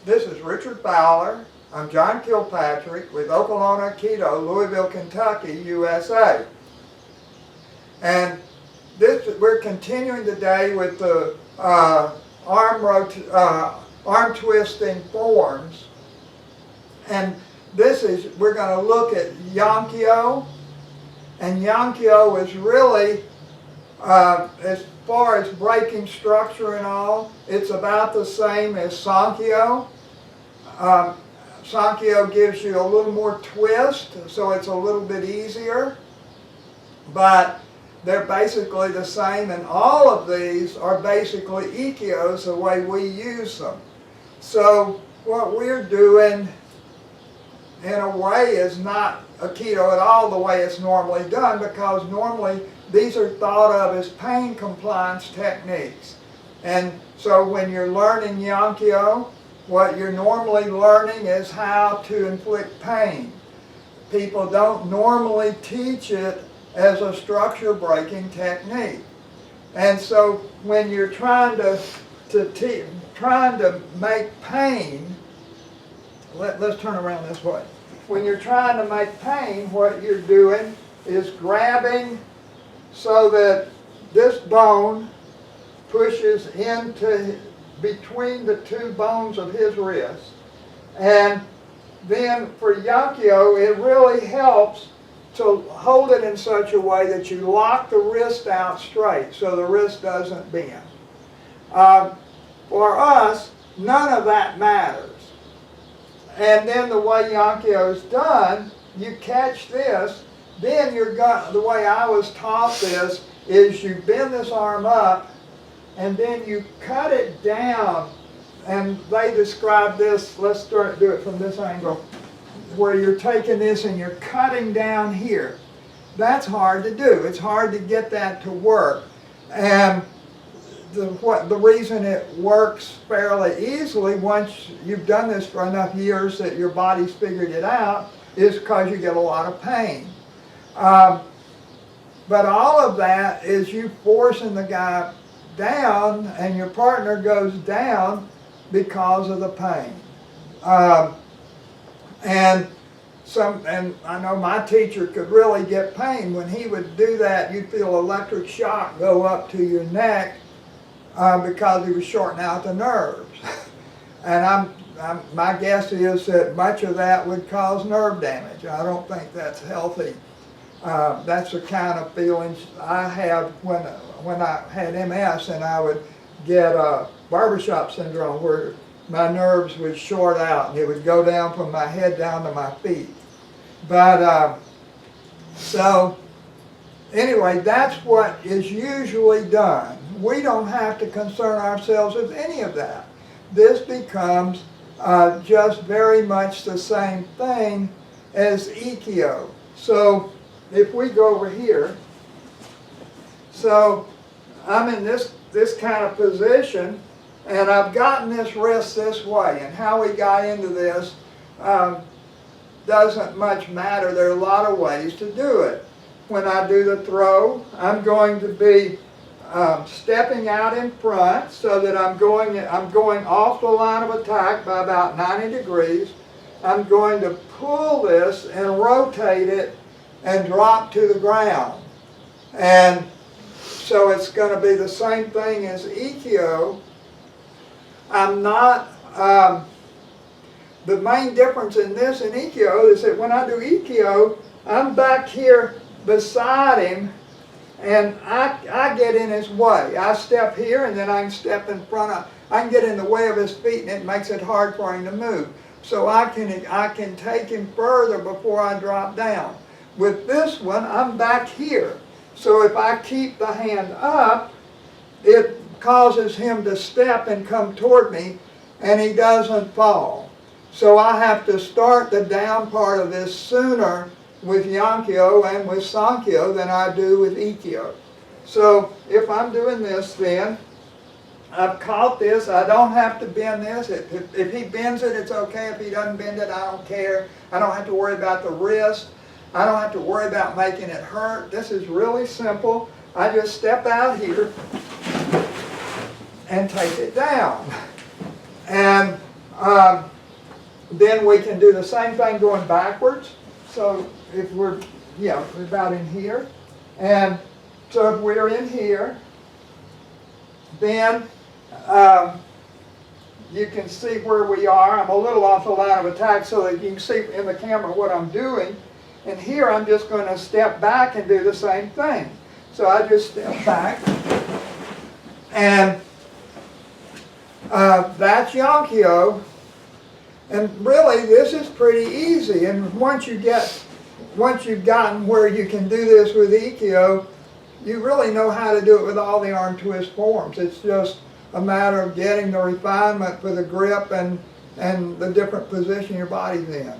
This is Richard Fowler. I'm John Kilpatrick with Okolona Aikido, Louisville, Kentucky, USA. And we're continuing today with the arm twisting forms. And we're going to look at Yonkyo. And Yonkyo is really, as far as breaking structure and all, it's about the same as Sankyo. Sankyo gives you a little more twist, so it's a little bit easier. But they're basically the same, and all of these are basically Aikidos the way we use them. So what we're doing, in a way, is not Aikido at all the way it's normally done, because normally these are thought of as pain compliance techniques. And so when you're learning Yonkyo, what you're normally learning is how to inflict pain. People don't normally teach it as a structure breaking technique. And so when you're trying to make pain, let's turn around this way. When you're trying to make pain, what you're doing is grabbing so that this bone pushes into between the two bones of his wrist. And then for Yonkyo, it really helps to hold it in such a way that you lock the wrist out straight so the wrist doesn't bend. For us, none of that matters. And then the way Yonkyo is done, you catch this, then the way I was taught this is you bend this arm up and then you cut it down. And they describe this, let's do it from this angle, where you're taking this and you're cutting down here. That's hard to do. It's hard to get that to work. And the reason it works fairly easily once you've done this for enough years that your body's figured it out is because you get a lot of pain. But all of that is you forcing the guy down, and your partner goes down because of the pain. And I know my teacher could really get pain. When he would do that, you'd feel electric shock go up to your neck because he was shortening out the nerves. And my guess is that much of that would cause nerve damage. I don't think that's healthy. That's the kind of feelings I have when I had MS, and I would get barbershop syndrome, where my nerves would short out and it would go down from my head down to my feet. But so anyway, that's what is usually done. We don't have to concern ourselves with any of that. This becomes just very much the same thing as Aikido. So if we go over here, so I'm in this kind of position, and I've gotten this wrist this way, and how we got into this doesn't much matter. There are a lot of ways to do it. When I do the throw, I'm going to be stepping out in front so that I'm going off the line of attack by about 90 degrees. I'm going to pull this and rotate it and drop to the ground. And so it's going to be the same thing as Aikido. I'm not, the main difference in this and Aikido is that when I do Aikido, I'm back here beside him, and I get in his way. I step here, and then I can step in front of, I can get in the way of his feet, and it makes it hard for him to move. So I can take him further before I drop down. With this one, I'm back here. So if I keep the hand up, it causes him to step and come toward me, and he doesn't fall. So I have to start the down part of this sooner with Yonkyo and with Sankyo than I do with Aikido. So if I'm doing this, then I've caught this. I don't have to bend this. If he bends it, it's okay. If he doesn't bend it, I don't care. I don't have to worry about the wrist. I don't have to worry about making it hurt. This is really simple. I just step out here and take it down. And then we can do the same thing going backwards. So if we're, yeah, we're about in here. And so if we're in here, then you can see where we are. I'm a little off the line of attack so that you can see in the camera what I'm doing. And here I'm just going to step back and do the same thing. So I just step back. And that's Yonkyo. And really, this is pretty easy. And once you've gotten where you can do this with Ikkyo, you really know how to do it with all the arm twist forms. It's just a matter of getting the refinement for the grip and the different position your body's in.